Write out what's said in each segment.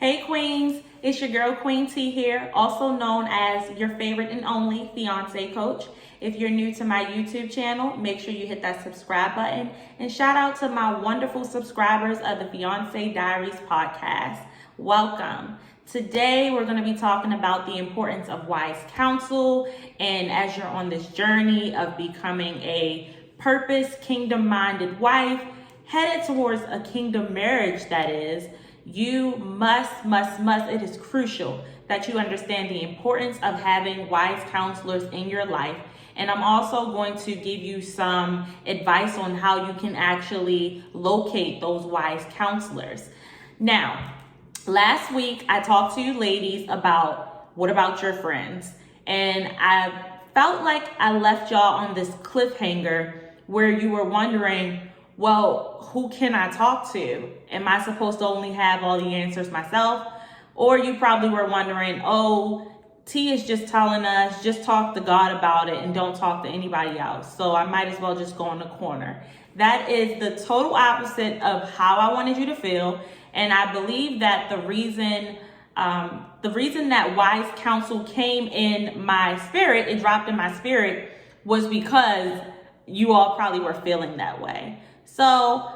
Hey Queens, it's your girl Queen T here, also known as your favorite and only fiance coach. If you're new to my YouTube channel, make sure you hit that subscribe button, and shout out to my wonderful subscribers of the Fiance Diaries podcast. Welcome. Today we're going to be talking about the importance of wise counsel, and as you're on this journey of becoming a purpose, kingdom-minded wife, headed towards a kingdom marriage that is, you must, it is crucial that you understand the importance of having wise counselors in your life. And I'm also going to give you some advice on how you can actually locate those wise counselors. Now, last week I talked to you ladies about what about your friends? And I felt like I left y'all on this cliffhanger where you were wondering, well, who can I talk to? Am I supposed to only have all the answers myself? Or you probably were wondering, oh, T is just telling us, just talk to God about it and don't talk to anybody else. So I might as well just go in the corner. That is the total opposite of how I wanted you to feel. And I believe that the reason that wise counsel came in my spirit, it dropped in my spirit, was because you all probably were feeling that way. So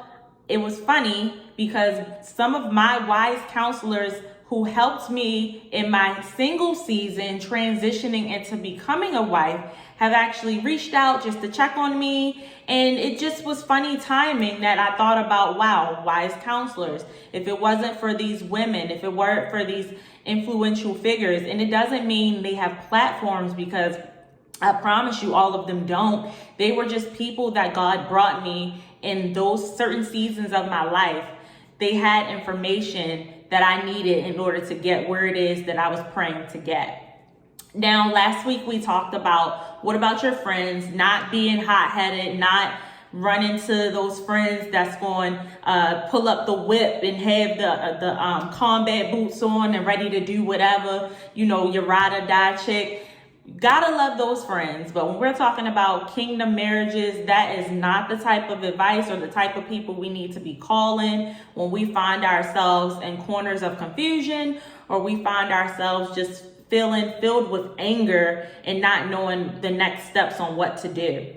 it was funny because some of my wise counselors who helped me in my single season transitioning into becoming a wife have actually reached out just to check on me. And it just was funny timing that I thought about, wow, wise counselors. If it wasn't for these women, if it weren't for these influential figures, and it doesn't mean they have platforms, because I promise you all of them don't. They were just people that God brought me in those certain seasons of my life. They had information that I needed in order to get where it is that I was praying to get. Now, last week we talked about what about your friends, not being hot-headed, not run into those friends that's going pull up the whip and have the combat boots on and ready to do whatever, your ride or die chick. Gotta love those friends. But when we're talking about kingdom marriages, that is not the type of advice or the type of people we need to be calling when we find ourselves in corners of confusion, or we find ourselves just feeling filled with anger and not knowing the next steps on what to do.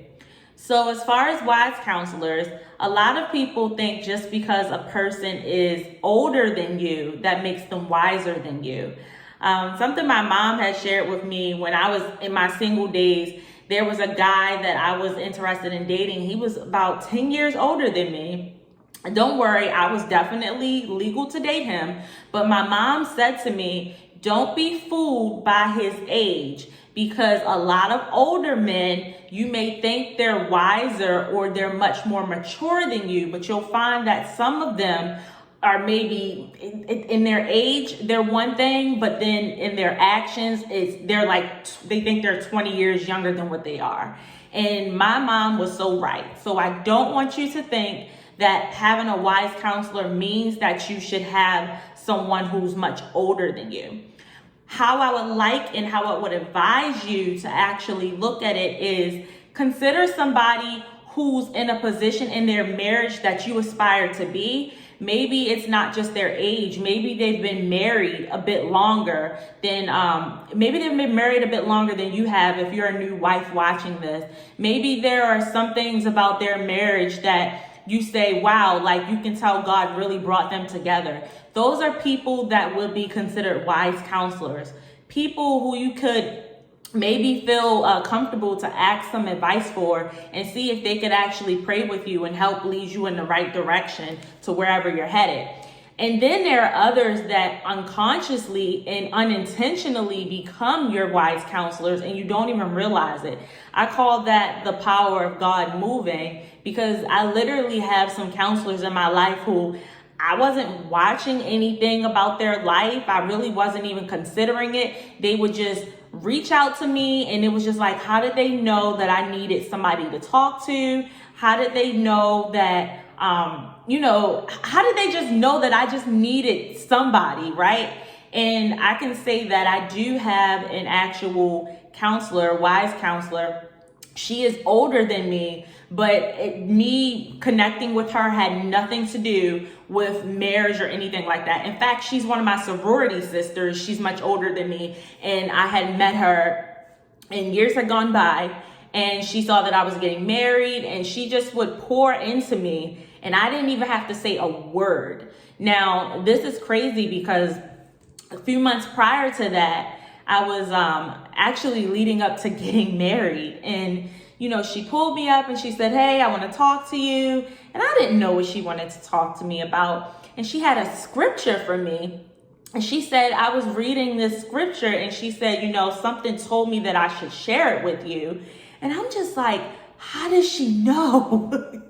So as far as wise counselors, a lot of people think just because a person is older than you, that makes them wiser than you. Something my mom had shared with me when I was in my single days, there was a guy that I was interested in dating. He was about 10 years older than me. Don't worry, I was definitely legal to date him. But my mom said to me, don't be fooled by his age, because a lot of older men, you may think they're wiser or they're much more mature than you, but you'll find that some of them are maybe in their age, they're one thing, but then in their actions, they think they're 20 years younger than what they are. And my mom was so right. So I don't want you to think that having a wise counselor means that you should have someone who's much older than you. How I would like and how I would advise you to actually look at it is consider somebody who's in a position in their marriage that you aspire to be. Maybe it's not just their age. Maybe they've been married a bit longer than, you have if you're a new wife watching this. Maybe there are some things about their marriage that you say, wow, like you can tell God really brought them together. Those are people that would be considered wise counselors. People who you could maybe feel comfortable to ask some advice for and see if they could actually pray with you and help lead you in the right direction to wherever you're headed. And then there are others that unconsciously and unintentionally become your wise counselors and you don't even realize it. I call that the power of God moving, because I literally have some counselors in my life who I wasn't watching anything about their life. I really wasn't even considering it. They would just reach out to me, and it was just like, how did they know that I needed somebody to talk to? How did they know that, how did they just know that I just needed somebody, right? And I can say that I do have an actual counselor, wise counselor, she is older than me, but me connecting with her had nothing to do with marriage or anything like that. In fact, she's one of my sorority sisters. She's much older than me, and I had met her, and years had gone by, and she saw that I was getting married, and she just would pour into me, and I didn't even have to say a word. Now, this is crazy because a few months prior to that, I was actually leading up to getting married, and she pulled me up and she said, "Hey, I want to talk to you." And I didn't know what she wanted to talk to me about. And she had a scripture for me. And she said, I was reading this scripture, and she said, something told me that I should share it with you. And I'm just like, how does she know?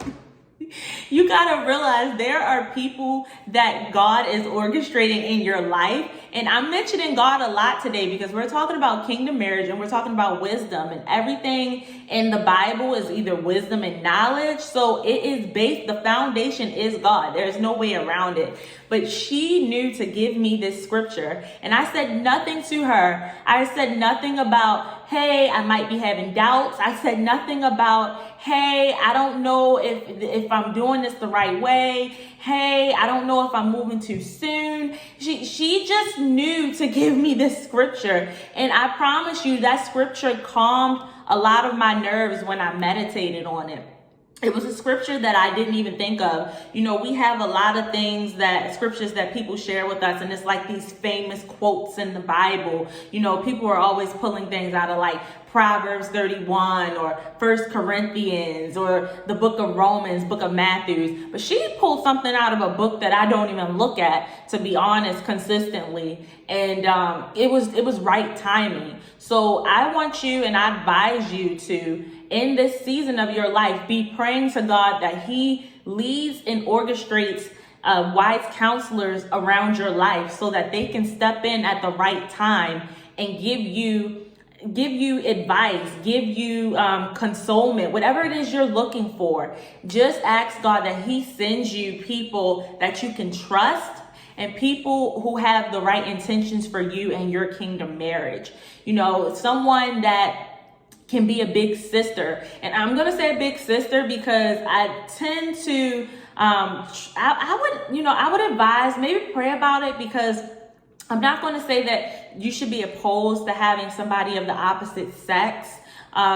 You gotta realize there are people that God is orchestrating in your life. And I'm mentioning God a lot today because we're talking about kingdom marriage, and we're talking about wisdom, and everything in the Bible is either wisdom and knowledge. So it is based, the foundation is God. There's no way around it. But she knew to give me this scripture, and I said nothing to her. I said nothing about, hey, I might be having doubts. I said nothing about, hey, I don't know if I'm doing this the right way. Hey, I don't know if I'm moving too soon. She just knew to give me this scripture. And I promise you that scripture calmed a lot of my nerves when I meditated on it. It was a scripture that I didn't even think of. We have a lot of scriptures that people share with us, and it's like these famous quotes in the Bible. People are always pulling things out of like Proverbs 31 or 1 Corinthians or the book of Romans, book of Matthew. But she pulled something out of a book that I don't even look at, to be honest, consistently. And it was right timing. So I want you, and I advise you to, in this season of your life, be praying to God that He leads and orchestrates wise counselors around your life so that they can step in at the right time and give you advice, give you consolement, whatever it is you're looking for. Just ask God that He sends you people that you can trust, and people who have the right intentions for you and your kingdom marriage. Someone that can be a big sister. And I'm going to say big sister because I tend to, I would advise, maybe pray about it, because I'm not going to say that you should be opposed to having somebody of the opposite sex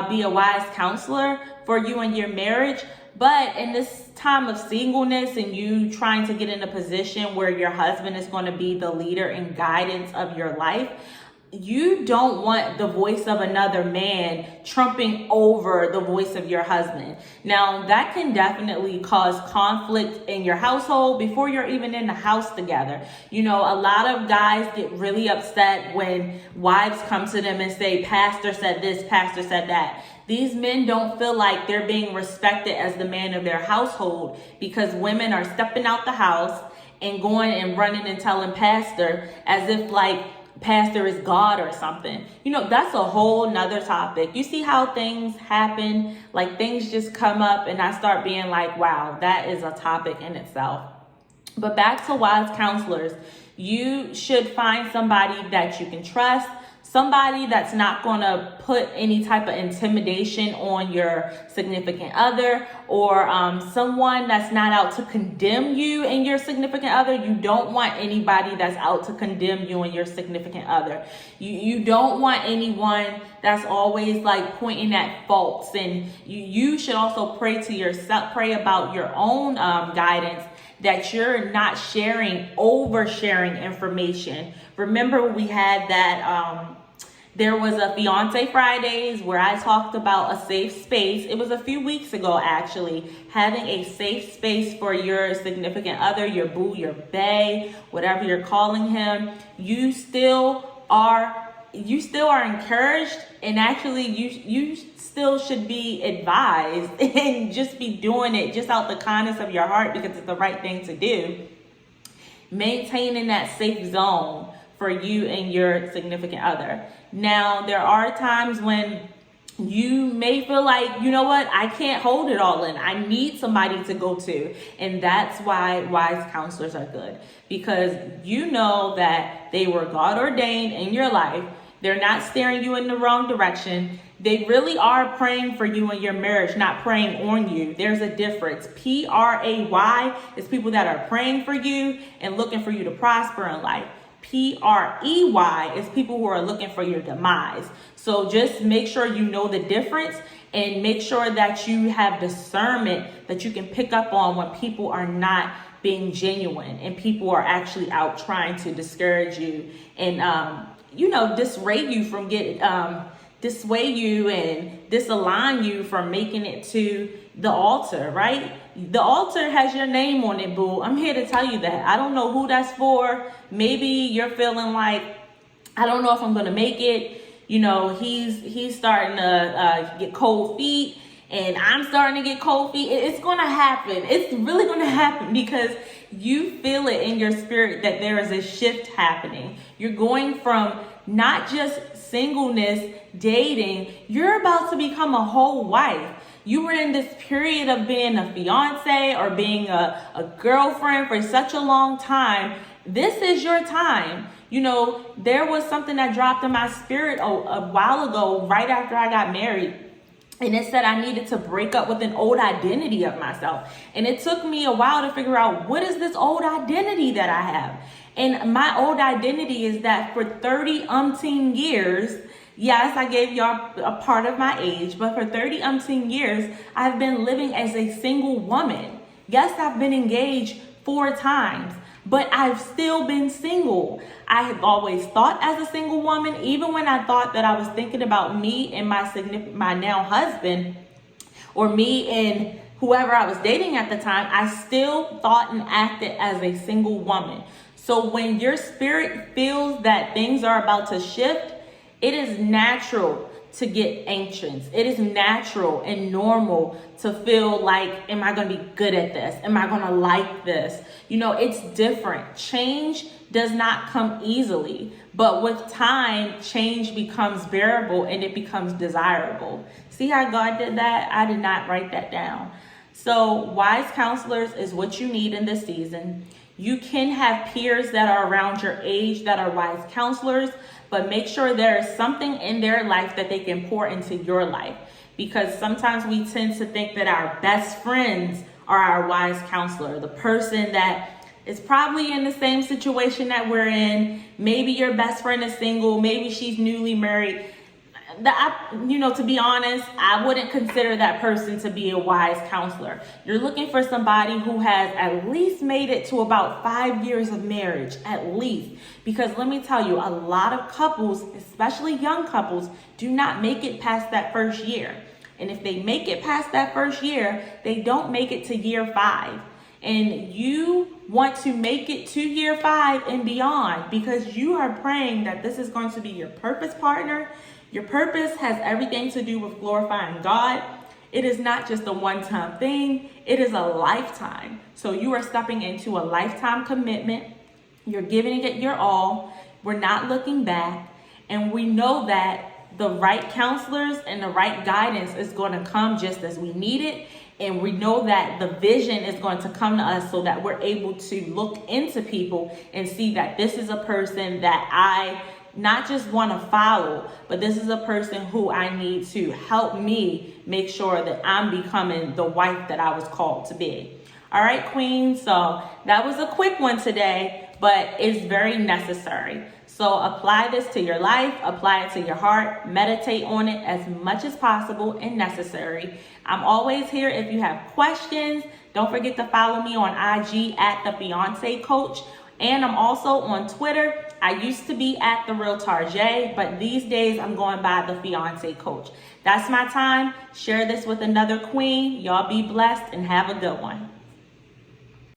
be a wise counselor for you in your marriage. But in this time of singleness and you trying to get in a position where your husband is going to be the leader and guidance of your life, you don't want the voice of another man trumping over the voice of your husband. Now, that can definitely cause conflict in your household before you're even in the house together. A lot of guys get really upset when wives come to them and say, pastor said this, pastor said that. These men don't feel like they're being respected as the man of their household, because women are stepping out the house and going and running and telling pastor as if like pastor is God or something. That's a whole nother topic. You see how things happen, like things just come up, and I start being like, wow, that is a topic in itself. But back to wise counselors, you should find somebody that you can trust, somebody that's not going to put any type of intimidation on your significant other, or someone that's not out to condemn you and your significant other. You don't want anybody that's out to condemn you and your significant other. You don't want anyone that's always like pointing at faults. And you should also pray to yourself, pray about your own guidance, that you're not oversharing information. Remember, we had that there was a Fiance Fridays where I talked about a safe space. It was a few weeks ago, actually, having a safe space for your significant other, your boo, your bae, whatever you're calling him. You still are encouraged, and actually you still should be advised and just be doing it just out the kindness of your heart because it's the right thing to do. Maintaining that safe zone for you and your significant other. Now, there are times when you may feel like, you know what, I can't hold it all in. I need somebody to go to. And that's why wise counselors are good, because you know that they were God ordained in your life, They're not steering you in the wrong direction. They really are praying for you in your marriage, not praying on you. There's a difference. Pray is people that are praying for you and looking for you to prosper in life. Prey is people who are looking for your demise. So just make sure you know the difference and make sure that you have discernment that you can pick up on when people are not being genuine and people are actually out trying to discourage you and, dissuade you from dissuade you and disalign you from making it to the altar, right? The altar has your name on it, boo. I'm here to tell you that. I don't know who that's for. Maybe you're feeling like, I don't know if I'm going to make it. He's starting to get cold feet and I'm starting to get cold feet. It's going to happen. It's really going to happen because you feel it in your spirit that there is a shift happening. You're going from not just singleness, dating, you're about to become a whole wife. You were in this period of being a fiance or being a girlfriend for such a long time. This is your time. There was something that dropped in my spirit a while ago, right after I got married. And it said I needed to break up with an old identity of myself. And it took me a while to figure out, what is this old identity that I have? And my old identity is that for 30-umpteen years, yes, I gave y'all a part of my age, but for 30-umpteen years, I've been living as a single woman. Yes, I've been engaged 4 times, but I've still been single. I have always thought as a single woman, even when I thought that I was thinking about me and my now husband, or me and whoever I was dating at the time, I still thought and acted as a single woman. So when your spirit feels that things are about to shift, it is natural to get anxious. It is natural and normal to feel like, am I going to be good at this? Am I going to like this? It's different. Change does not come easily, but with time, change becomes bearable and it becomes desirable. See how God did that? I did not write that down. So wise counselors is what you need in this season. You can have peers that are around your age that are wise counselors, but make sure there is something in their life that they can pour into your life. Because sometimes we tend to think that our best friends are our wise counselor, the person that is probably in the same situation that we're in. Maybe your best friend is single, maybe she's newly married. To be honest, I wouldn't consider that person to be a wise counselor. You're looking for somebody who has at least made it to about 5 years of marriage, at least. Because let me tell you, a lot of couples, especially young couples, do not make it past that first year. And if they make it past that first year, they don't make it to year 5. And you want to make it to year 5 and beyond, because you are praying that this is going to be your purpose partner. Your purpose has everything to do with glorifying God. It is not just a one-time thing. It is a lifetime. So you are stepping into a lifetime commitment. You're giving it your all. We're not looking back. And we know that the right counselors and the right guidance is going to come just as we need it. And we know that the vision is going to come to us so that we're able to look into people and see that this is a person that I not just want to follow, but this is a person who I need to help me make sure that I'm becoming the wife that I was called to be. All right, Queen. So that was a quick one today, but it's very necessary. So apply this to your life, apply it to your heart, meditate on it as much as possible and necessary. I'm always here if you have questions. Don't forget to follow me on IG at The Fiance Coach. And I'm also on Twitter. I used to be at The Real Tarjay, but these days I'm going by The Fiance Coach. That's my time. Share this with another queen. Y'all be blessed and have a good one.